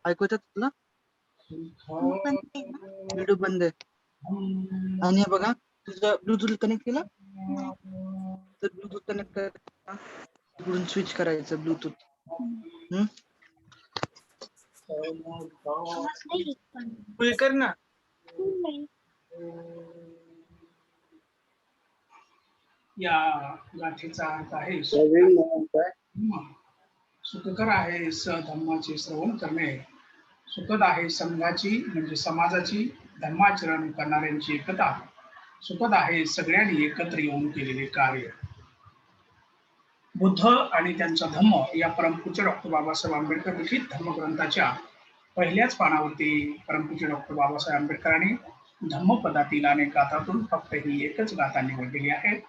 ऐकू येतात तुला? व्हिडिओ बंद आहे. आणि हे बघा तुझं ब्लूटूथ कनेक्ट केलं तर ब्लूटूथ कनेक्ट करायचं इकडून स्विच करायचं ब्लूटूथ. फुल कर ना. या गाठीचा अर्थ आहे सुखकर आहे सधम्माचे श्रवण करणे. सुखद आहे संघाची म्हणजे समाजाची धर्माचरण करणाऱ्यांची एकता. सुखद आहे सगळ्यांनी एकत्र येऊन केलेले कार्य. बुद्ध आणि त्यांचा धम्म या परमपूज्य डॉक्टर बाबासाहेब आंबेडकर लिखित धर्मग्रंथाच्या पहिल्याच पानावरती परमपूज्य डॉक्टर बाबासाहेब आंबेडकरांनी धम्मपदातील अनेक गाथातून फक्त ही एकच गाथा निवडलेली आहे.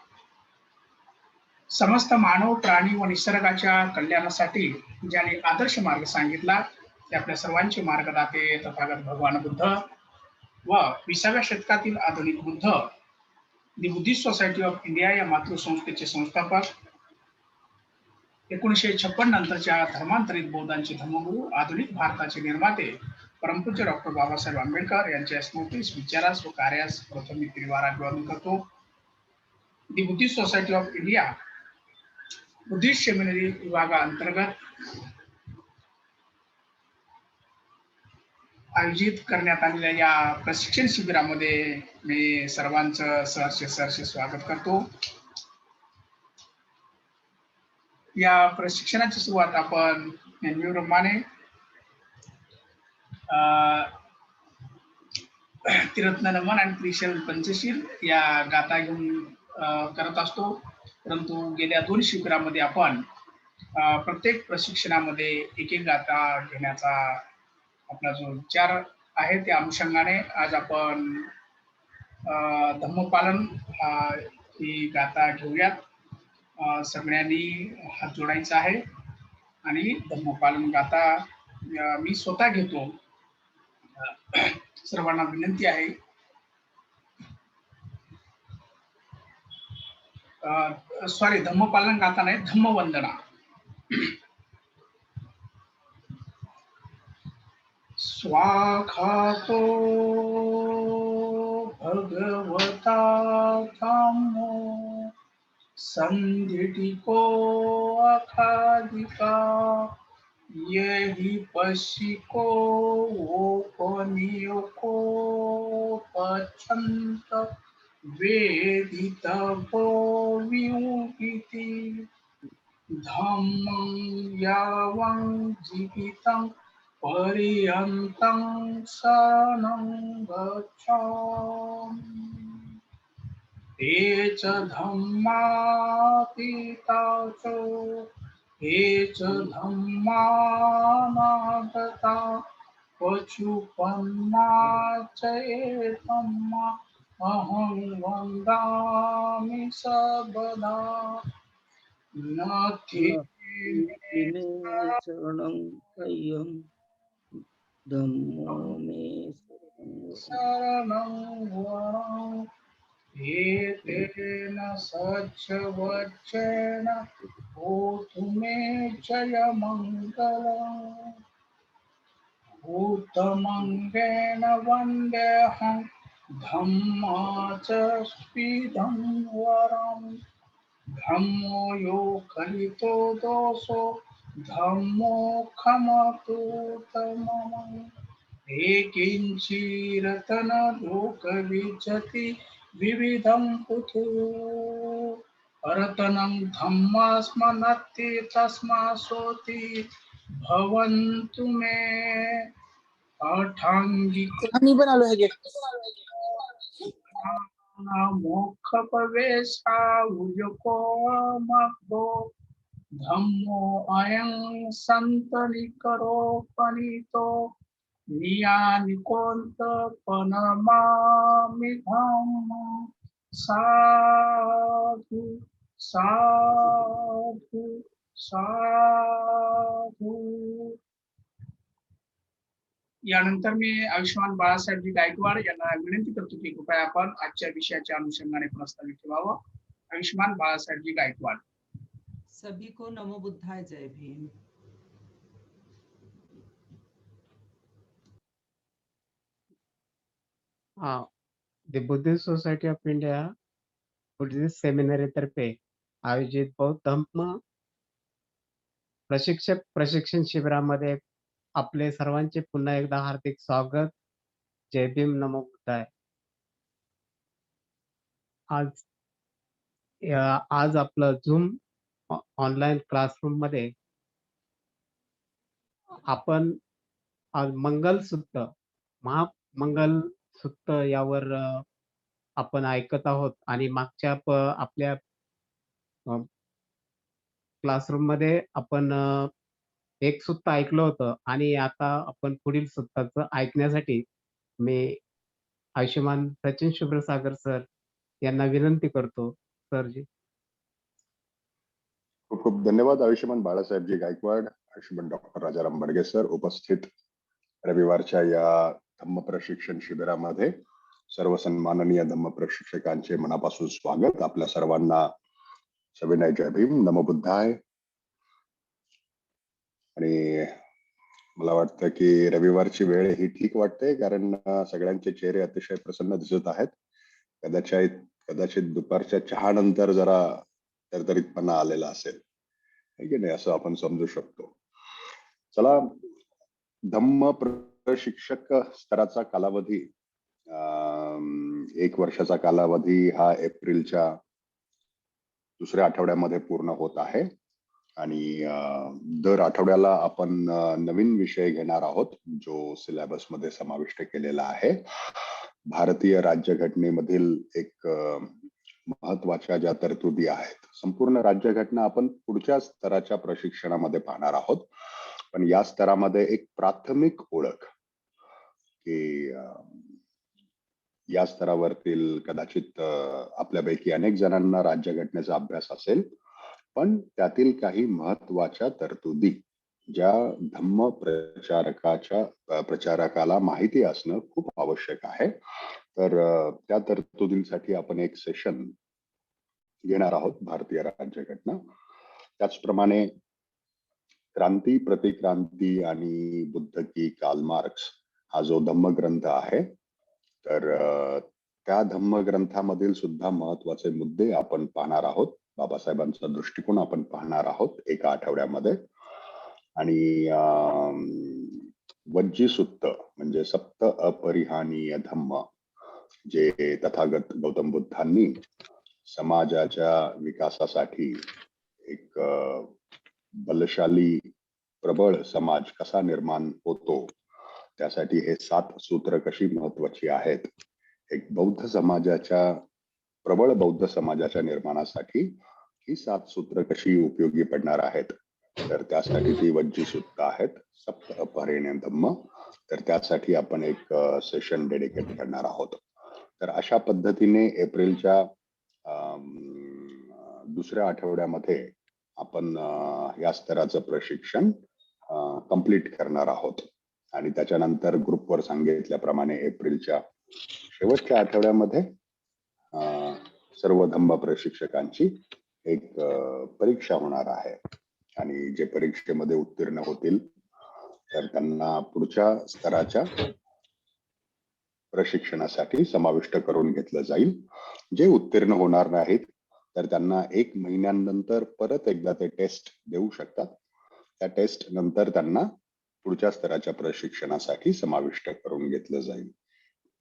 समस्त मानव प्राणी व निसर्गाच्या कल्याणासाठी ज्याने आदर्श मार्ग सांगितला ते आपल्या सर्वांचे मार्गदाते तथागत भगवान बुद्ध व 20व्या शतकातील आधुनिक बुद्ध दी बुद्धिस्ट सोसायटी ऑफ इंडिया या मातृसंस्थेचे संस्थापक 1956 नंतरच्या धर्मांतरित बौद्धांचे धर्मगुरू आधुनिक भारताचे निर्माते परमपूज्य डॉक्टर बाबासाहेब आंबेडकर यांच्या स्मृतीस विचारास व कार्यास प्रथम मी त्रिवार अभिवादन करतो. The Buddhist society of India Buddhist seminary विभागाअंतर्गत आयोजित करण्यात आलेल्या या प्रशिक्षण शिबिरामध्ये मी सर्वांचं सहर्ष स्वागत करतो. या प्रशिक्षणाची सुरुवात आपण नेहमीप्रमाणे त्रिरत्न नमन आणि त्रिशल पंचशील या गाथा घेऊन करत असतो. परंतु गेल्या 2 शिबिरामध्ये आपण प्रत्येक प्रशिक्षणामध्ये एक गाथा घेण्याचा आपला जो विचार आहे त्या अनुषंगाने आज आपण धम्मपालन ही गाथा घेऊयात. सगळ्यांनी हात जोडायचा आहे आणि धम्मपालन गाथा मी स्वतः घेतो. सर्वांना विनंती आहे धम्मपालन गाथा नाही धम्मवंदना. स्वाखातो भगवता धम्मो संधिटिको अखादिका यही पशिको ओपनियोको पचंत वेदितभो विउपिति धम्मं यावं जीवितं पर्यन्तं शरणं गच्छामि. ते च धम्मा तीताचो हे च धम्मा नागता पशुपन्ना च ये धम्मा अहं वन्दामि सर्वदा. नाथि मे शरणं कय्यं धम्मो मे शरणं वरं. एतेन सच्चवच्चेन होतु मे जयमङ्गलम्. भूतमङ्गेन वन्देऽहं धम्माचस्मिदं वरम्. धम्मो यो कलितो दोषो धम्मो खमतु तमम्. एकिञ्चिरतन लोकविचति विविधं पुथु परतनं धम्मास्मनत्ति तस्मासोति भवन्तु मे अठांगिको मोक्ष प्रवेशा उजको मग्धो धम्मो अयं संतनिकरो पनितो नियानिकोन्त पनमामि धम्म. साधु साधु साधु. यानंतर मी आयुष्यमान बाळासाहेबजी गायकवाड यांना विनंती करतो की कृपया आपण आजच्या विषयाच्या अनुषंगाने प्रस्तावित ठेवावं. आयुष्यमान बाळासाहेबजी गायकवाड. सभी को नमो बुद्धाय, जय Bhim. The Buddhist society of India Buddhist seminary तर्फे आयोजित बौद्ध धम्म प्रशिक्षण शिबिरामध्ये आपले सर्वांचे पुन्हा एकदा हार्दिक स्वागत. जय भीम, नमो बुद्धाय. आज आपलं झूम ऑनलाईन क्लासरूम मध्ये आपण आज महामंगलसूत्र यावर आपण ऐकत आहोत आणि मागच्या आपल्या क्लासरूम मध्ये आपण एक सूत्र ऐकलं होतं आणि आता आपण पुढील सूत्राचं ऐकण्यासाठी मी आयुष्यमान सचिन शुभ्रसागर सर यांना विनंती करतो. सरजी. खूप खूप धन्यवाद आयुष्यमान बाळासाहेबजी गायकवाड, आयुष्यमान डॉक्टर राजाराम बडगे सर. उपस्थित रविवारच्या या धम्म प्रशिक्षण शिबिरामध्ये सर्व सन्माननीय धम्म प्रशिक्षकांचे मनापासून स्वागत. आपल्या सर्वांना सविनय जय भीम, नमो बुद्धाय. आणि मला वाटतं की रविवारची वेळ ही ठीक वाटते कारण सगळ्यांचे चेहरे अतिशय प्रसन्न दिसत आहेत. कदाचित दुपारच्या चहा नंतर जरा तरतरीतपणा आलेला असेल, है की नाही, असं आपण समजू शकतो. चला, धम्म प्रशिक्षक स्तराचा कालावधी 1 वर्षाचा कालावधी हा एप्रिलच्या दुसऱ्या आठवड्यामध्ये पूर्ण होत आहे आणि दर आठवड्याला आपण नवीन विषय घेणार आहोत जो सिलेबस मध्ये समाविष्ट केलेला आहे. भारतीय राज्यघटनेमधील एक महत्वाच्या ज्या तरतुदी आहेत, संपूर्ण राज्यघटना आपण पुढच्या स्तराच्या प्रशिक्षणामध्ये पाहणार आहोत. पण या स्तरामध्ये एक प्राथमिक ओळख की या स्तरावरतील कदाचित आपल्यापैकी अनेक जणांना राज्यघटनेचा अभ्यास असेल, पण त्यातील काही महत्वाच्या तरतुदी ज्या धम्म प्रचारकाला माहिती असणं खूप आवश्यक आहे. तर त्या तरतुदींसाठी आपण एक सेशन घेणार आहोत, भारतीय राज्यघटना. त्याचप्रमाणे क्रांती, प्रतिक्रांती आणि बुद्ध की कार्ल मार्क्स हा जो धम्मग्रंथ आहे, तर त्या धम्मग्रंथामधील सुद्धा महत्वाचे मुद्दे आपण पाहणार आहोत. बाबासाहेबांचा दृष्टिकोन आपण पाहणार आहोत एका आठवड्यामध्ये. आणि वज्जी सुत्त म्हणजे सप्त अपरिहानीय धम्म जे तथागत गौतम बुद्धांनी समाजाच्या विकासासाठी एक बलशाली प्रबळ समाज कसा निर्माण होतो त्यासाठी हे 7 सूत्र कशी महत्वाची आहेत, एक प्रबळ बौद्ध समाजाच्या निर्माणासाठी ही 7 सूत्र कशी उपयोगी पडणार आहेत, तर त्यासाठी ती वज्जी सूक्त आहेत, सप्त अपरिहानीय धम्म. तर त्यासाठी आपण एक सेशन डेडिकेट करणार आहोत. तर अशा पद्धतीने एप्रिलच्या दुसऱ्या आठवड्यामध्ये आपण या स्तराचं प्रशिक्षण कंप्लीट करणार आहोत. आणि त्याच्यानंतर ग्रुपवर सांगितल्याप्रमाणे एप्रिलच्या शेवटच्या आठवड्यामध्ये सर्व धम्म प्रशिक्षकांची एक परीक्षा होणार आहे आणि जे परीक्षेमध्ये उत्तीर्ण होतील तर त्यांना पुढच्या स्तराच्या प्रशिक्षणासाठी समाविष्ट करून घेतलं जाईल. जे उत्तीर्ण होणार नाहीत तर त्यांना 1 महिन्यानंतर परत एकदा ते टेस्ट देऊ शकतात. त्या टेस्ट नंतर त्यांना पुढच्या स्तराच्या प्रशिक्षणासाठी समाविष्ट करून घेतलं जाईल.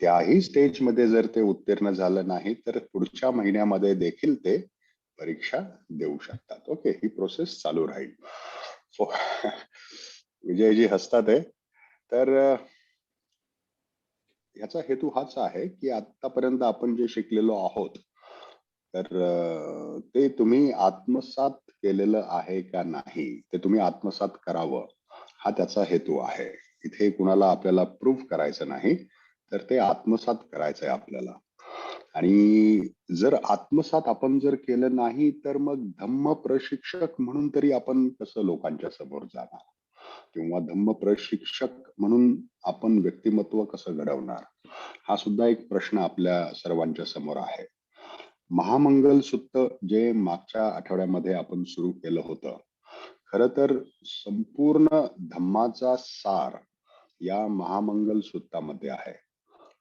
त्याही स्टेजमध्ये जर ते उत्तीर्ण झालं नाही तर पुढच्या महिन्यामध्ये देखील ते परीक्षा देऊ शकतात. ओके, ही प्रोसेस चालू राहील. विजयजी हसतात आहे. तर याचा हेतू हाच आहे की आतापर्यंत आपण जे शिकलेलो आहोत तर ते तुम्ही आत्मसात केलेलं आहे का नाही, ते तुम्ही आत्मसात करावं हा त्याचा हेतू आहे. इथे कुणाला आपल्याला प्रूव्ह करायचं नाही, तर ते आत्मसात करायचंय आपल्याला. आणि जर आत्मसात आपण जर केलं नाही तर मग धम्म प्रशिक्षक म्हणून तरी आपण कसं लोकांच्या समोर जाणार. किंवा धम्म प्रशिक्षक म्हणून आपण व्यक्तिमत्व कसं घडवणार, हा सुद्धा एक प्रश्न आपल्या सर्वांच्या समोर आहे. महामंगल सूत्र जे मागच्या आठवड्यामध्ये आपण सुरू केलं होतं, खरं तर संपूर्ण धम्माचा सार या महामंगल सूत्रामध्ये आहे.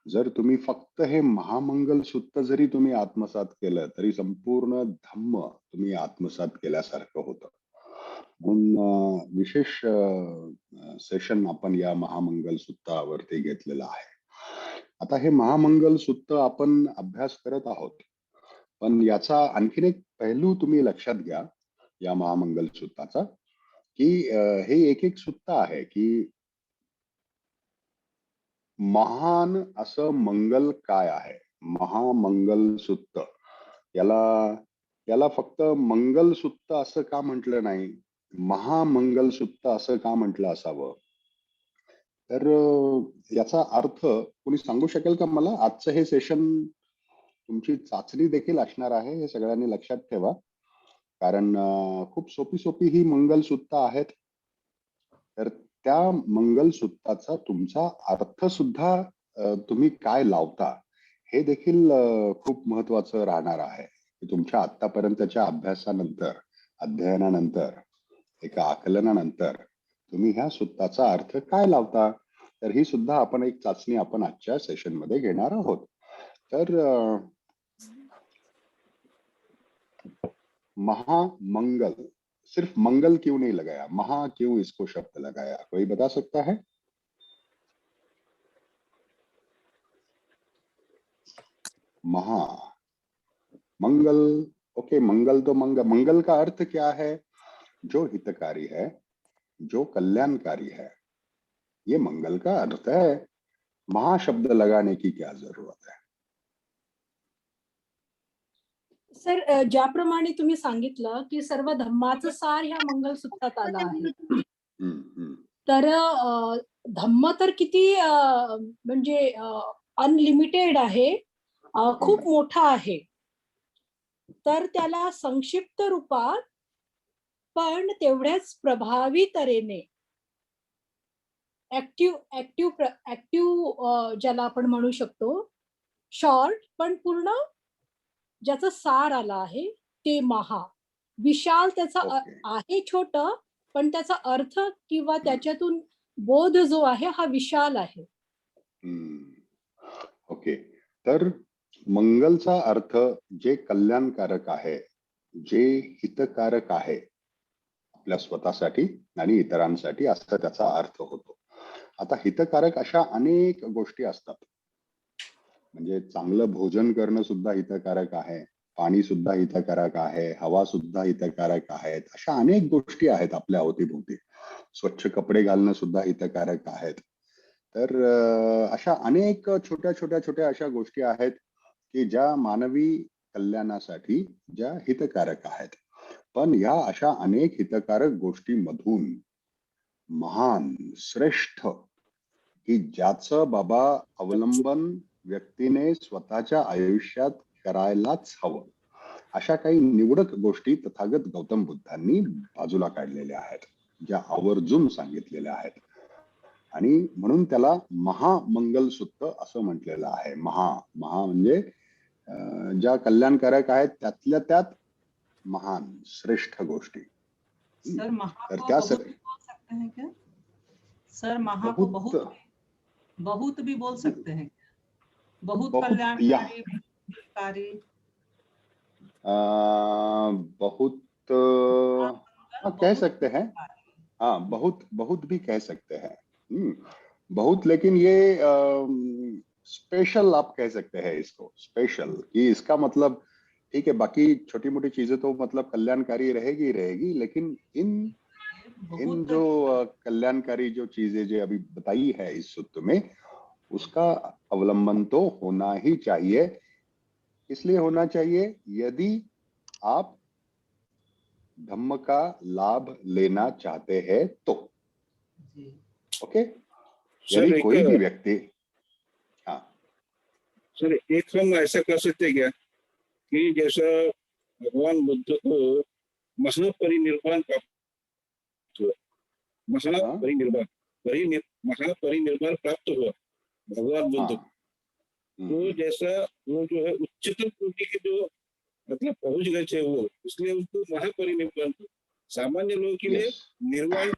जर तुम्ही फक्त हे महामंगल सूत्र जरी तुम्ही आत्मसात केलं तरी संपूर्ण धम्म तुम्ही आत्मसात केल्यासारखं होतं. म्हणून विशेष सेशन आपण या महामंगल सूत्रावरती घेतलेलं आहे. आता हे महामंगल सूत्र आपण अभ्यास करत आहोत, पण याचा आणखीन एक पैलू तुम्ही लक्षात घ्या या महामंगल सूत्राचा, की हे एक सूत्र आहे की महान असं मंगल काय आहे. महामंगल सूत्र याला फक्त मंगल सूत्र असं का म्हटलं नाही, महामंगल सूत्र असं का म्हटलं असावं? तर याचा अर्थ कोणी सांगू शकेल का मला? आजचं हे सेशन तुमची चाचणी देखील असणार आहे, हे सगळ्यांनी लक्षात ठेवा. कारण खूप सोपी ही मंगलसूत्र आहेत. तर त्या मंगलसूत्राचा तुमचा अर्थ सुद्धा तुम्ही काय लावता हे देखील खूप महत्वाचं राहणार आहे. तुमच्या आतापर्यंतच्या अभ्यासानंतर, अध्ययनानंतर, एका आकलनानंतर तुम्ही ह्या सूत्राचा अर्थ काय लावता, तर ही सुद्धा आपण एक चाचणी आपण आजच्या सेशन मध्ये घेणार आहोत. तर महामंगल, सिर्फ मंगल क्यों नहीं लगाया, महा क्यों इसको शब्द लगाया, कोई बता सकता है? महा मंगल, ओके, मंगल तो मंगल का अर्थ क्या है? जो हितकारी है, जो कल्याणकारी है, ये मंगल का अर्थ है. महाशब्द लगाने की क्या जरूरत है? सर, ज्याप्रमाणे तुम्ही सांगितलं की सर्व धम्माचं सार ह्या मंगलसूत्रात आलं आहे, तर धम्म तर किती म्हणजे अनलिमिटेड आहे, खूप मोठा आहे. तर त्याला संक्षिप्त रूपात पण तेवढ्याच प्रभावी तऱ्हेने ऍक्टिव्ह ज्याला आपण म्हणू शकतो, शॉर्ट पण पूर्ण ज्याचा सार आला आहे ते महा. विशाल त्याचा आहे छोट, पण त्याचा अर्थ किंवा त्याच्यातून बोध जो आहे हा विशाल आहे. ओके, तर मंगलचा अर्थ जे कल्याणकारक आहे, जे हितकारक आहे आपल्या स्वतःसाठी आणि इतरांसाठी, असा त्याचा अर्थ होतो. आता हितकारक अशा अनेक गोष्टी असतात. म्हणजे चांगलं भोजन करणं सुद्धा हितकारक आहे, पाणी सुद्धा हितकारक आहे, हवा सुद्धा हितकारक आहेत. अशा अनेक गोष्टी आहेत आपल्या अवतीभोवती. स्वच्छ कपडे घालणं सुद्धा हितकारक आहेत. तर अशा अनेक छोट्या अशा गोष्टी आहेत की ज्या मानवी कल्याणासाठी ज्या हितकारक आहेत. पण या अशा अनेक हितकारक गोष्टींमधून महान, श्रेष्ठ, की ज्याचं बाबा अवलंबन व्यक्तीने स्वतःच्या आयुष्यात करायलाच हवं, अशा काही निवडक गोष्टी तथागत गौतम बुद्धांनी बाजूला काढलेल्या आहेत, ज्या आवर्जून सांगितलेल्या आहेत. आणि म्हणून त्याला महामंगल सूत्र असं म्हटलेलं आहे. महा म्हणजे ज्या कल्याणकारक आहेत त्यातल्या त्यात महान, श्रेष्ठ गोष्टी. सर, महा तर को त्या बहुत भी बोल सकते हैं क्या? सर, महा को बहुत भी बोल सकते हैं? बहुत कल्याणकारी, बहुत कह सकते हैं. हाँ, बहुत भी कह सकते हैं. बहुत, लेकिन ये स्पेशल आप कह सकते हैं इसको, स्पेशल, कि इसका मतलब ठीक है, बाकी छोटी मोटी चीजें तो मतलब कल्याणकारी रहेगी, लेकिन इन जो कल्याणकारी जो चीजें जो अभी बताई है इस सूत्र में, उसका अवलंबन तो होना ही चाहिए. इसलिए होना चाहिए यदि आप धम्म का लाभ लेना चाहते हैं तो. ओके, यानी कोई भी व्यक्ति. हाँ सर, एक हम ऐसा कर सकते क्या कि जैसा भगवान बुद्ध को महापरिनिर्वाण प्राप्त हुआ, महापरिनिर्वाण महापरिनिर्वाण प्राप्त हुआ भगवान बुद्ध को। तो जैसा वो जो है उच्चतम कोटि के जो मतलब पहुंच गए थे वो, इसलिए उनको महापरिनिर्वाण। सामान्य लोगों के लिए निर्वाण,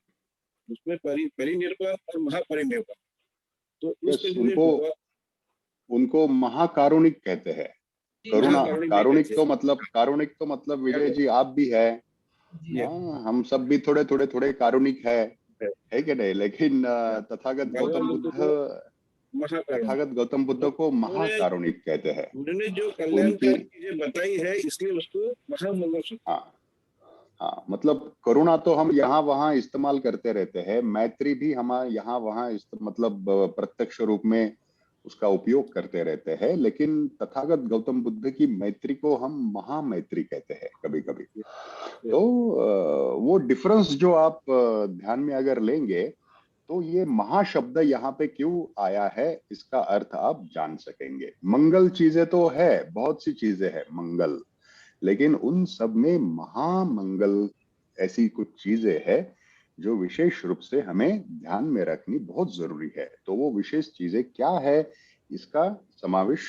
उसमें परिनिर्वाण और महापरिनिर्वाण। तो उनको महाकारुणिक कहते हैं। करुणा कारुणिक तो मतलब विजय जी आप भी है, हम सब भी थोड़े कारुणिक है कि नहीं? लेकिन तथागत गौतम बुद्ध को महाकारुणिक कहते हैं। उन्होंने जो कल्याणकारी चीजें बताई है इसलिए उसको महामंगल। हाँ, मतलब करुणा तो हम यहाँ वहाँ इस्तेमाल करते रहते हैं, मैत्री भी हम यहाँ वहाँ मतलब प्रत्यक्ष रूप में उसका उपयोग करते रहते हैं, लेकिन तथागत गौतम बुद्ध की मैत्री को हम महामैत्री कहते हैं कभी कभी। तो वो डिफरेंस जो आप ध्यान में अगर लेंगे तो ये महाशब्द यहाँ पे क्यों आया है इसका अर्थ आप जान सकेंगे। मंगल चीजें तो है, बहुत सी चीजें हैं मंगल, लेकिन उन सब में महामंगल ऐसी कुछ चीजें हैं जो विशेष रूप से हमें ध्यान में रखनी बहुत जरूरी है। तो वो विशेष चीजें क्या है इसका समावेश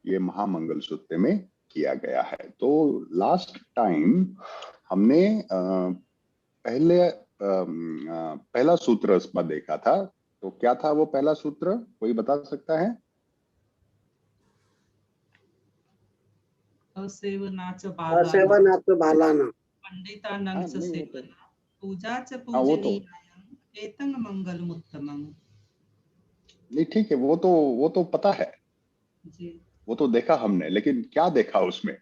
ये महामंगल सूत्र में किया गया है। तो लास्ट टाइम हमने पहला सूत्र इसमें देखा था, तो क्या था वो पहला सूत्र, कोई बता सकता है? असेवनाच बालाना पंडितानांच सेवना पूजाच पूजनीयां एतं मंगलमुत्तमं। नहीं ठीक है, वो तो पता है जी, वो तो देखा हमने, लेकिन क्या देखा उसमें?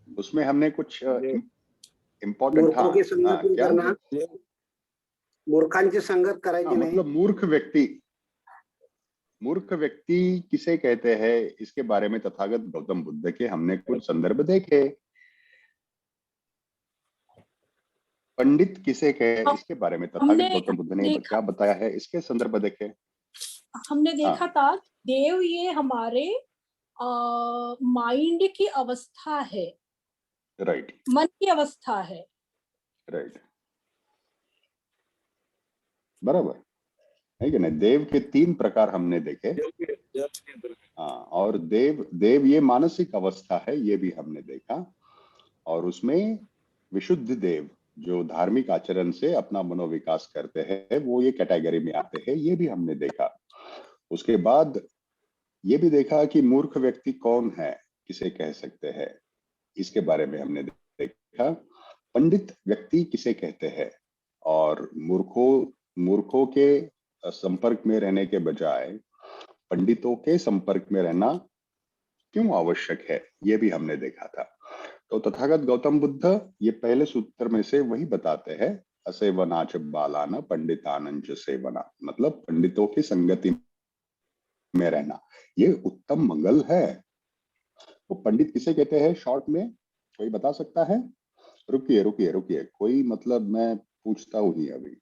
उसमें हमने कुछ इम्पोर्टेंट मूर्खांची संगत करायची नाही। मतलब मूर्ख व्यक्ति किसे कहते हैं इसके बारे में तथागत गौतम बुद्ध के हमने कुछ संदर्भ देखे। पंडित किसे कहे इसके बारे में तथागत गौतम बुद्ध ने क्या बताया है, इसके संदर्भ देखे। हमने देखा था देव ये हमारे माइंड की अवस्था है, राइट, मन की अवस्था है, राइट, बराबर है कि नहीं? देव के 3 प्रकार हमने देखे। हाँ, और देव ये मानसिक अवस्था है, ये भी हमने देखा। और उसमें विशुद्ध देव जो धार्मिक आचरण से अपना मनोविकास करते हैं वो ये कैटेगरी में आते हैं, ये भी हमने देखा। उसके बाद ये भी देखा कि मूर्ख व्यक्ति कौन है, किसे कह सकते हैं, इसके बारे में हमने देखा। पंडित व्यक्ति किसे कहते हैं और मूर्खों के संपर्क में रहने के बजाय पंडितों के संपर्क में रहना क्यों आवश्यक है, ये भी हमने देखा था। तो तथागत गौतम बुद्ध ये पहले सूत्र में से वही बताते हैं, असेवनाच बालाना पंडितानंच सेवना, मतलब पंडितों की संगति में रहना ये उत्तम मंगल है। तो पंडित किसे कहते हैं शॉर्ट में, कोई बता सकता है? रुकिए, कोई मतलब मैं पूछता हूं ही अभी।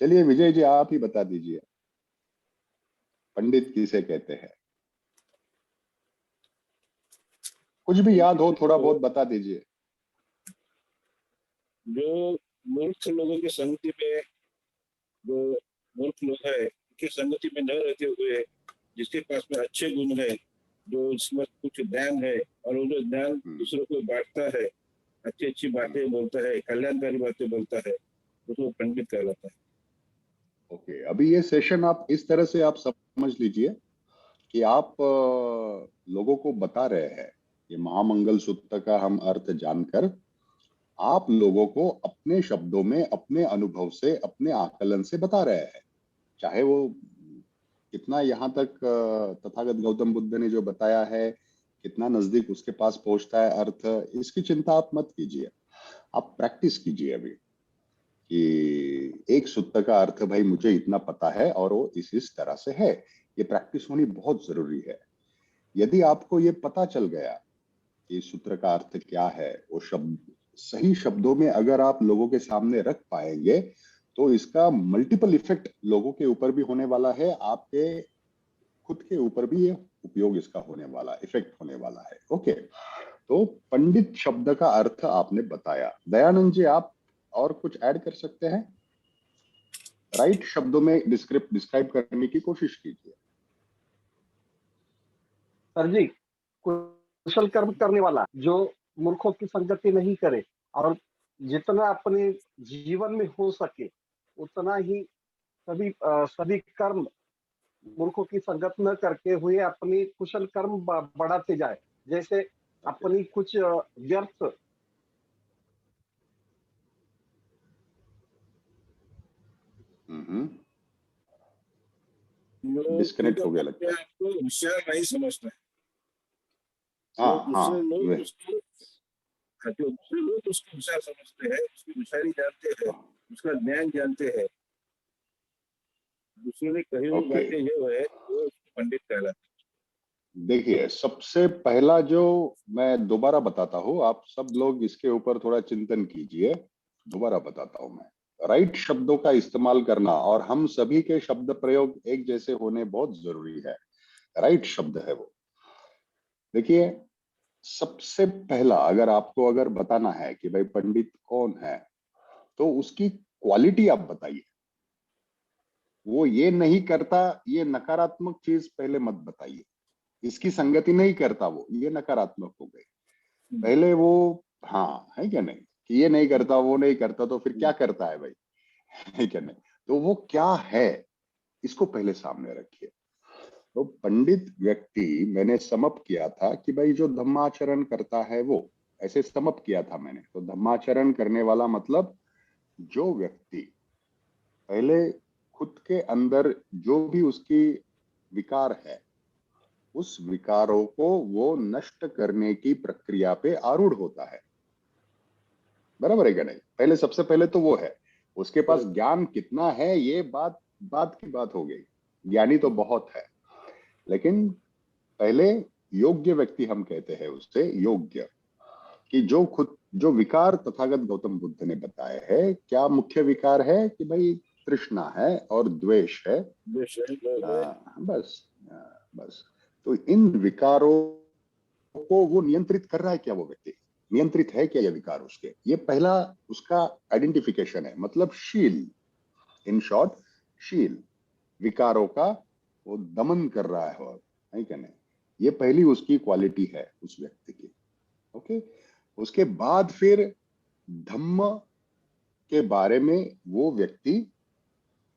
चलिए विजय जी आप ही बता दीजिए, पंडित किसे कहते हैं? कुछ भी याद हो थोड़ा बहुत बता दीजिए। जो मूर्ख लोगों की संगति में, जो मूर्ख लोग है उनकी संगति में न रहते हुए जिसके पास में अच्छे गुण है, जो उसमें कुछ ज्ञान है और वो जो ज्ञान दूसरों को बांटता है, अच्छी बातें बोलता है, कल्याणकारी बातें बोलता है, उसको पंडित कहलाता है। ओके, अभी ये सेशन आप इस तरह से आप समझ लीजिए कि आप लोगों को बता रहे हैं, ये महामंगल सूत्र का हम अर्थ जानकर आप लोगों को अपने शब्दों में, अपने अनुभव से, अपने आकलन से बता रहे हैं। चाहे वो कितना यहाँ तक तथागत गौतम बुद्ध ने जो बताया है कितना नजदीक उसके पास पहुंचता है अर्थ, इसकी चिंता आप मत कीजिए, आप प्रैक्टिस कीजिए अभी कि एक सूत्र का अर्थ भाई मुझे इतना पता है और वो इस तरह से है। ये प्रैक्टिस होनी बहुत जरूरी है। यदि आपको ये पता चल गया कि सूत्र का अर्थ क्या है, वो शब्द सही शब्दों में अगर आप लोगों के सामने रख पाएंगे तो इसका मल्टीपल इफेक्ट लोगों के ऊपर भी होने वाला है, आपके खुद के ऊपर भी ये उपयोग इसका होने वाला, इफेक्ट होने वाला है। ओके, तो पंडित शब्द का अर्थ आपने बताया। दयानंद जी, आप और कुछ ऐड कर सकते हैं? राइट शब्दों में डिस्क्राइब करने की कोशिश कीजिए। सर जी, कुशल कर्म करने वाला जो मूर्खों की संगति नहीं करे और जितना अपने जीवन में हो सके उतना ही सभी कर्म मूर्खों की संगत न करके हुए अपनी कुशल कर्म बढ़ाते जाए। जैसे अपनी कुछ व्यर्थ डिस्कनेक्ट हो गया लगता है। आपको होशियार नहीं समझता है। हाँ जो हाँ दूसरे लोग वे- उसको जो दूसरे लोग उसको होशियार समझते हैं, उसकी होशियारी जानते हैं, उसका ज्ञान जानते हैं। दूसरों ने कही हुई ओके, बातें जो है वो पंडित कहलाते हैं। देखिए सबसे पहला जो मैं दोबारा बताता हूँ, आप सब लोग इसके ऊपर थोड़ा चिंतन कीजिए। दोबारा बताता हूँ मैं। राइट शब्दों का इस्तेमाल करना और हम सभी के शब्द प्रयोग एक जैसे होने बहुत जरूरी है। राइट शब्द है वो। देखिए सबसे पहला अगर बताना है कि भाई पंडित कौन है, तो उसकी क्वालिटी आप बताइए। वो ये नहीं करता, ये नकारात्मक चीज पहले मत बताइए। इसकी संगति नहीं करता वो, ये नकारात्मक हो गई। पहले वो, हाँ है क्या नहीं, कि ये नहीं करता वो नहीं करता, तो फिर क्या करता है भाई, है क्या नहीं। तो वो क्या है, इसको पहले सामने रखिए। तो पंडित व्यक्ति मैंने समअप किया था कि भाई जो धम्माचरण करता है वो, ऐसे समअप किया था मैंने। तो धम्माचरण करने वाला मतलब जो व्यक्ति पहले खुद के अंदर जो भी उसकी विकार है, उस विकारों को वो नष्ट करने की प्रक्रिया पे आरूढ़ होता है। बराबर है क्या नहीं? पहले सबसे पहले तो वो है। उसके पास ज्ञान कितना है ये बात की बात हो गई। ज्ञानी तो बहुत है, लेकिन पहले योग्य व्यक्ति हम कहते हैं उससे, योग्य, कि जो विकार तथागत गौतम बुद्ध ने बताए हैं। क्या मुख्य विकार है कि भाई तृष्णा है और द्वेष है। बस तो इन विकारों को वो नियंत्रित कर रहा है क्या? वो व्यक्ति नियंत्रित है क्या ये विकार उसके? ये पहला उसका आइडेंटिफिकेशन है, मतलब शील। इन शॉर्ट, शील, विकारों का वो दमन कर रहा है क्या नहीं? ये पहली उसकी क्वालिटी है उस व्यक्ति की। ओके, उसके बाद फिर धम्म के बारे में वो व्यक्ति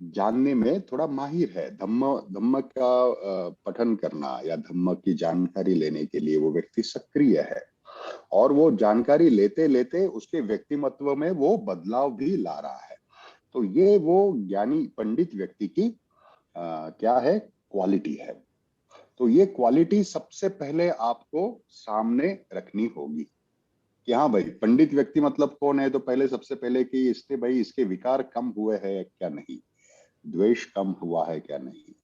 जानने में थोड़ा माहिर है। धम्म का पठन करना या धम्म की जानकारी लेने के लिए वो व्यक्ति सक्रिय है, और वो जानकारी लेते लेते उसके व्यक्तिमत्व में वो बदलाव भी ला रहा है। तो ये वो ज्ञानी पंडित व्यक्ति की क्या है, क्वालिटी है। तो ये क्वालिटी सबसे पहले आपको सामने रखनी होगी कि हाँ भाई पंडित व्यक्ति मतलब कौन है। तो पहले सबसे पहले कि इसके भाई इसके विकार कम हुए हैं क्या नहीं, द्वेष कम हुआ है क्या नहीं,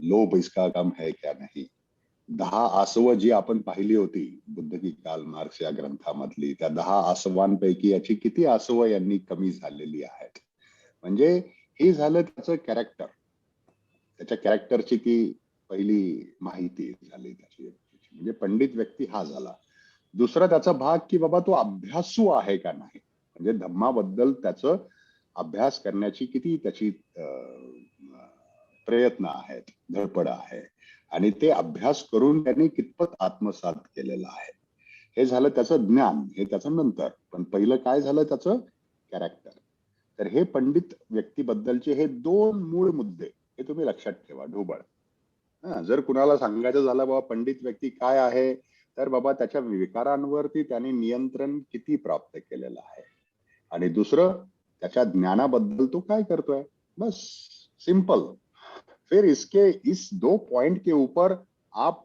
लोभ इसका कम है क्या नाही। 10 आसव जी आपण पाहिली होती बुद्ध की कार्ल मार्क्स या ग्रंथामधली, त्या 10 आसवांपैकी याची किती आसव यांनी कमी झालेली आहेत. म्हणजे हे झालं त्याचं कॅरेक्टर, त्याच्या कॅरेक्टरची ती पहिली माहिती झाली त्याची. म्हणजे पंडित व्यक्ती हा झाला. दुसरा त्याचा भाग की बाबा तो अभ्यासू आहे का नाही, म्हणजे धम्माबद्दल त्याचं अभ्यास करण्याची किती त्याची प्रयत्न आहेत, धडपड आहे, आणि ते अभ्यास करून त्यांनी कितपत आत्मसात केलेलं आहे. हे झालं त्याचं ज्ञान, हे त्याचं नंतर. पण पहिलं काय झालं त्याचं कॅरेक्टर. तर हे पंडित व्यक्तीबद्दलचे हे 2 मूळ मुद्दे हे तुम्ही लक्षात ठेवा. ढोबळ जर कुणाला सांगायचं झालं बाबा पंडित व्यक्ती काय आहे, तर बाबा त्याच्या विकारांवरती त्याने नियंत्रण किती प्राप्त केलेलं आहे, आणि दुसरं त्याच्या ज्ञानाबद्दल तो काय करतोय. बस सिंपल. फिर इस 2 पॉइंट के ऊपर आप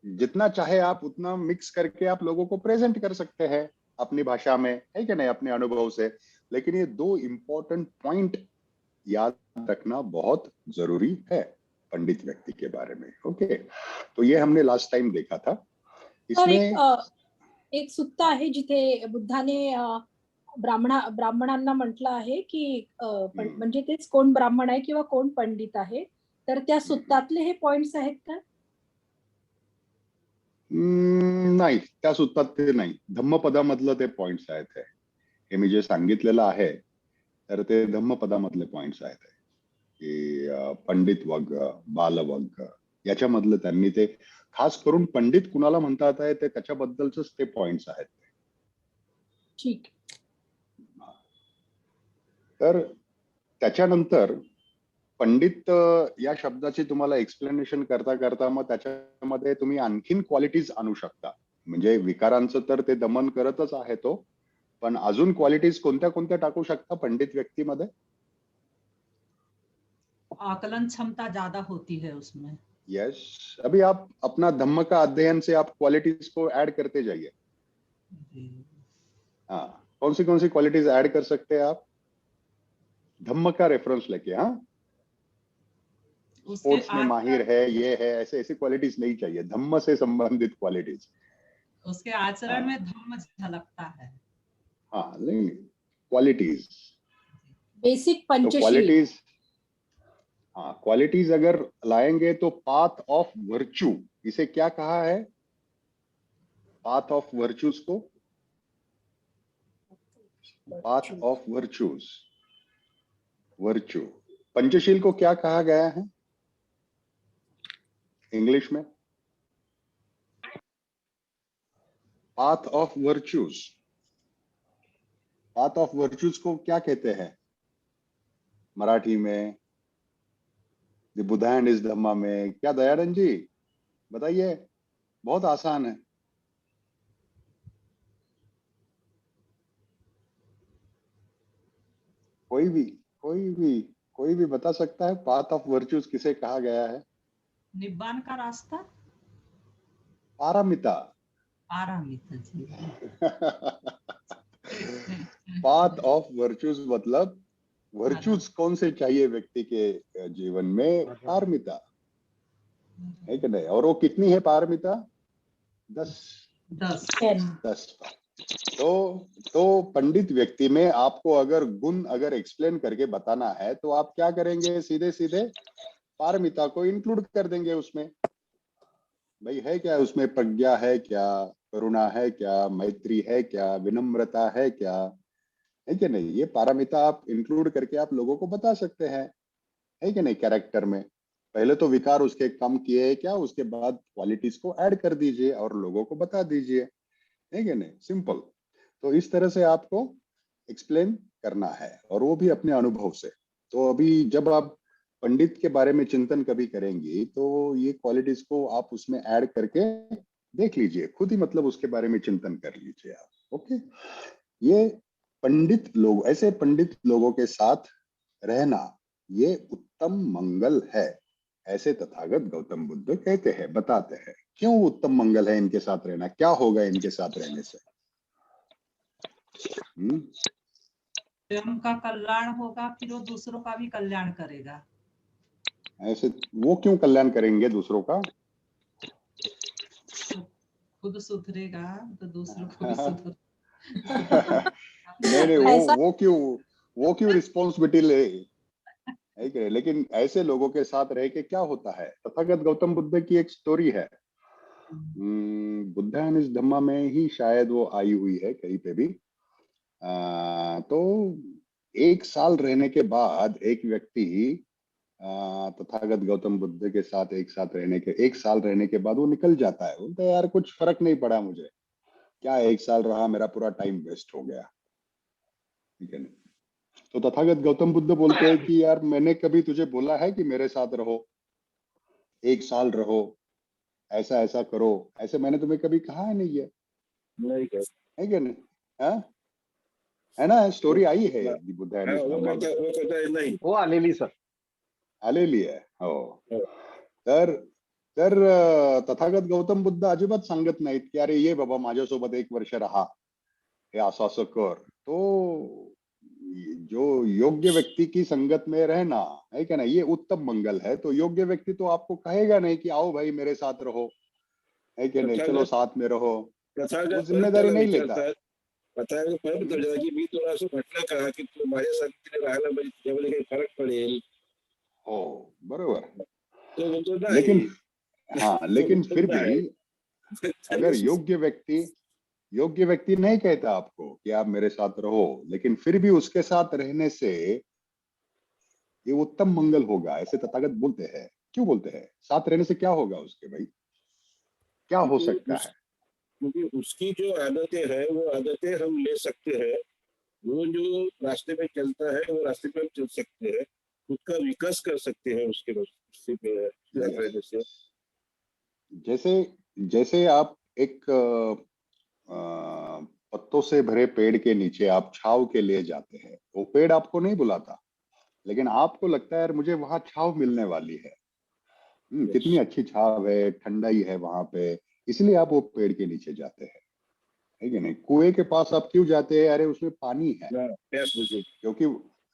जितना चाहे आप उतना मिक्स करके आप लोगों को प्रेजेंट कर सकते हैं अपनी भाषा में, है कि नहीं, अपने अनुभव से। लेकिन ये 2 इंपॉर्टेंट पॉइंट याद रखना बहुत जरूरी है पंडित व्यक्ति के बारे में. ओके, तो ये हमने लास्ट टाइम देखा था. इसमें एक सुत्त आहे जिथे बुद्धाने ब्राह्मणांना म्हटलं आहे की म्हणजे तेच कोण ब्राह्मण आहे किंवा कोण पंडित आहे, तर त्या सुत्तातले हे पॉइंट्स आहेत का? नाही, त्या सूत्रात ते नाही. धम्मपदामधलं ते पॉइंट्स आहेत हे मी जे सांगितलेलं आहे तर ते धम्मपदामधले पॉइंट्स आहेत की पंडित वर्ग, बालवर्ग याच्यामधलं त्यांनी ते खास करून पंडित कुणाला म्हणतात आहे ते त्याच्याबद्दलच ते पॉइंट्स आहेत. ठीक. तर त्याच्यानंतर पंडित या शब्दाची तुम्हाला एक्सप्लेनेशन करता करता मग त्याच्यामध्ये तुम्ही आणखीन क्वालिटीज आणू शकता. म्हणजे विकारांचं तर ते दमन करतच आहे तो, पण अजून क्वालिटीज कोणत्या कोणत्या टाकू शकता पंडित व्यक्तीमध्ये? आकलन क्षमता ज्यादा होती है उसमें। यस, अभी आप अपना धम्म का अध्ययन से आप क्वालिटीज को ऐड करते जाइए। हाँ, कौन सी क्वालिटीज ऐड कर सकते हैं आप धम्म का रेफरेंस लेके? हाँ, स्पोर्ट्स में माहिर है, ये है, ऐसे ऐसी क्वालिटीज नहीं चाहिए, धम्म से संबंधित क्वालिटीज। उसके आचरण में धम्म झलकता है। हाँ, नहीं क्वालिटीज, बेसिक पंचशील। क्वालिटीज, हाँ क्वालिटीज अगर लाएंगे तो पाथ ऑफ वर्च्यू, इसे क्या कहा है? पाथ ऑफ वर्च्यूज को, path of virtues, virtue. Panchsheel को क्या कहा गया है इंग्लिश में? Path of virtues. Path of virtues को क्या कहते हैं मराठी में? द बुद्धा एंड हिज धम्मा में क्या? दयानंद जी बताइए, बहुत आसान है। कोई भी बता सकता है पाथ ऑफ वर्च्यूज किसे कहा गया है? निब्बान का रास्ता, पारमिता। पारमिता जी। पाथ ऑफ वर्च्यूज मतलब वर्च्यूज कौन से चाहिए व्यक्ति के जीवन में? पारमिता है कि नहीं? और वो कितनी है पारमिता? 10। तो पंडित व्यक्ति में आपको अगर गुण अगर एक्सप्लेन करके बताना है तो आप क्या करेंगे? सीधे सीधे पारमिता को इंक्लूड कर देंगे उसमें। भाई है क्या उसमें? प्रज्ञा है क्या, करुणा है क्या, मैत्री है क्या, विनम्रता है क्या, है कि नहीं? ये पारमिता आप इंक्लूड करके आप लोगों को बता सकते हैं, है कि नहीं? कैरेक्टर में पहले तो विकार उसके कम किए क्या, उसके बाद क्वालिटीज को ऐड कर दीजिए और लोगों को बता दीजिए, है कि नहीं? सिंपल। तो इस तरह से आपको एक्सप्लेन करना है और वो भी अपने अनुभव से। तो अभी जब आप पंडित के बारे में चिंतन कभी करेंगी तो ये क्वालिटीज को आप उसमें ऐड करके देख लीजिए खुद ही, मतलब उसके बारे में चिंतन कर लीजिए आप। ओके, ये पंडित लोग, ऐसे पंडित लोगों के साथ रहना ये उत्तम मंगल है, ऐसे तथागत गौतम बुद्ध कहते हैं, बताते हैं। क्यों उत्तम मंगल है इनके साथ रहना? क्या होगा इनके साथ रहने से? स्वयं का कल्याण होगा, फिर वो दूसरों का भी कल्याण करेगा। ऐसे वो क्यों कल्याण करेंगे दूसरों का? खुद सुधरेगा तो दूसरों को भी सुधर। नहीं वो क्यों रिस्पॉन्सिबिलिटी ले, है कि? लेकिन ऐसे लोगों के साथ रह के क्या होता है? तथागत गौतम बुद्ध की एक स्टोरी है, बुद्धा एंड हिज धम्मा में ही शायद वो आई हुई है कहीं पे भी। तो 1 साल रहने के बाद एक व्यक्ति तथागत गौतम बुद्ध के साथ 1 साल रहने के बाद वो निकल जाता है। बोलता है यार कुछ फर्क नहीं पड़ा मुझे, क्या 1 साल रहा, मेरा पूरा टाइम वेस्ट हो गया, ठीक है ना? तो तथागत गौतम बुद्ध बोलते हैं कि यार मैंने कभी तुझे बोला है कि मेरे साथ रहो, 1 साल रहो, ऐसा ऐसा करो, ऐसे मैंने तुम्हें कभी कहा है? नहीं है, है क्या नहीं? हाँ? है ना, स्टोरी आई है बुद्ध नहीं वो आलेली सर, आलेली आहे हो। तर तथागत गौतम बुद्ध अजिबात सांगत नाहीत की अरे ये बाबा माझ्यासोबत 1 वर्ष रहा, हे असं असं कर। तो जो योग्य व्यक्ति की संगत में रहना है क्या ना, ये उत्तम मंगल है। तो योग्य व्यक्ति तो आपको कहेगा नहीं कि आओ भाई मेरे साथ रहो, है क्या नहीं, चलो साथ में रहो, वो जिम्मेदारी नहीं लेता। की मी तुला असं म्हटलं का की तू माझ्या साथीने राहायला म्हणजे तुझ्यामध्ये काही फरक पडेल? हो बरोबर, तो म्हणतो नाही। लेकिन हाँ, लेकिन फिर भी अगर योग्य व्यक्ति नहीं कहता आपको कि आप मेरे साथ रहो, लेकिन फिर भी उसके साथ रहने से ये उत्तम मंगल होगा, ऐसे तथागत बोलते हैं। क्यों बोलते हैं? साथ रहने से क्या होगा उसके भाई, क्या हो सकता है? क्योंकि उसकी जो आदतें हैं वो आदतें हम ले सकते हैं, वो जो रास्ते पे चलता है वो रास्ते पे हम चल सकते हैं, उसका विकास कर सकते हैं उसके रास्ते पे रहने से। जैसे जैसे आप एक पत्तों से भरे पेड़ के नीचे आप छांव के लिए जाते हैं, वो पेड़ आपको नहीं बुलाता, लेकिन आपको लगता है यार मुझे वहां छांव मिलने वाली है, कितनी अच्छी छांव है, ठंडाई है वहां पे, इसलिए आप वो पेड़ के नीचे जाते हैं, है कि नहीं? कुएं के पास आप क्यों जाते हैं? अरे उसमें पानी है, क्योंकि,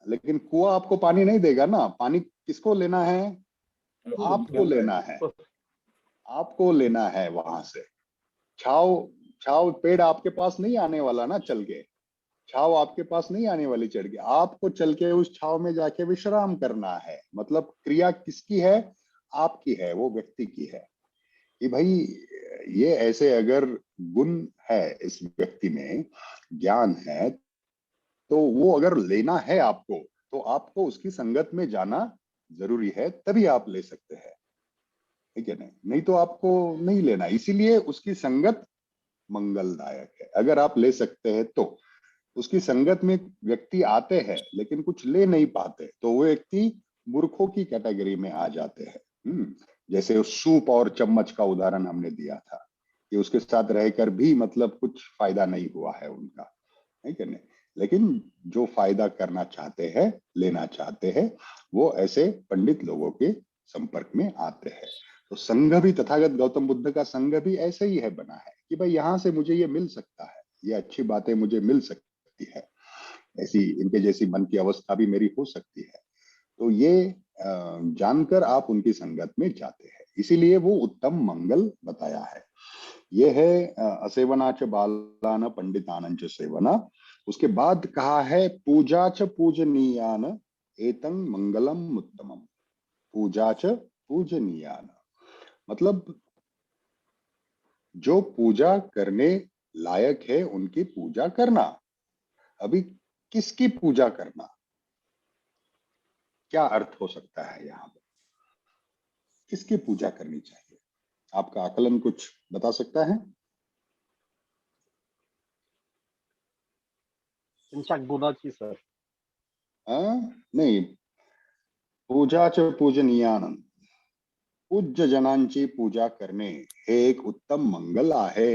लेकिन कुआं आपको पानी नहीं देगा ना। पानी किसको लेना है? आपको लेना है, आपको लेना है वहां से। छाव छाव पेड़ आपके पास नहीं आने वाला ना चल के, छाव आपके पास नहीं आने वाली चढ़ के, आपको चल के उस छाव में जाके विश्राम करना है। मतलब क्रिया किसकी है? आपकी है, वो व्यक्ति की है कि भाई ये ऐसे अगर गुण है इस व्यक्ति में, ज्ञान है, तो वो अगर लेना है आपको, तो आपको उसकी संगत में जाना जरूरी है, तभी आप ले सकते हैं, ठीक है? नहीं तो आपको नहीं लेना। इसीलिए उसकी संगत मंगलदायक है। अगर आप ले सकते हैं तो उसकी संगत में व्यक्ति आते हैं लेकिन कुछ ले नहीं पाते, तो वो व्यक्ति मूर्खों की कैटेगरी में आ जाते हैं। जैसे उस सूप और चम्मच का उदाहरण हमने दिया था कि उसके साथ रहकर भी मतलब कुछ फायदा नहीं हुआ है उनका, है कि नहीं? लेकिन जो फायदा करना चाहते हैं, लेना चाहते हैं, वो ऐसे पंडित लोगों के संपर्क में आते हैं। तो संघ भी, तथागत गौतम बुद्ध का संघ भी ऐसे ही है बना है कि भाई यहाँ से मुझे ये मिल सकता है, ये अच्छी बातें मुझे मिल सकती है, ऐसी इनके जैसी मन की अवस्था भी मेरी हो सकती है। तो ये जानकर आप उनकी संगत में जाते हैं, इसीलिए वो उत्तम मंगल बताया है। ये है असेवनाच बालान पंडितानंच सेवना। उसके बाद कहा है पूजाच पूजनीयान एतं मंगलम उत्तमम। पूजाच पूजनीयान मतलब जो पूजा करने लायक है उनकी पूजा करना। अभी किसकी पूजा करना, क्या अर्थ हो सकता है यहाँ पर? किसकी पूजा करनी चाहिए? आपका आकलन कुछ बता सकता है? त्यांच्या गुणाची सर. नहीं, पूजाच पूजनीयान, पूज्य जनांची पूजा करणे हे एक उत्तम मंगल आहे।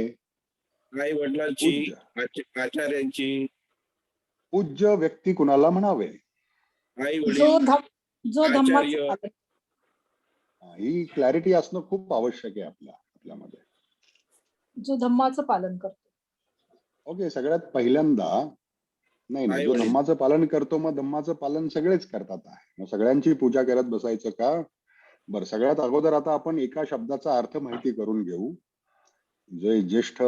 आई वडिलांची, आचार्यांची. पूज्य व्यक्ती कुणाला म्हणावे? आई जो वडील, जो धम्माचं आचार्य. पालन, ही क्लॅरिटी असणं खूप आवश्यक आहे आपल्यामध्ये. जो धम्माचं पालन करतो. ओके, सगळ्यात पहिल्यांदा नाही, आई जो वडील. धम्माचं पालन करतो, मग धम्माचं पालन सगळेच करतात आहे, मग सगळ्यांची पूजा करत बसायचं का? बरं, सगळ्यात अगोदर आता आपण एका शब्दाचा अर्थ माहिती करून घेऊ. जे ज्येष्ठ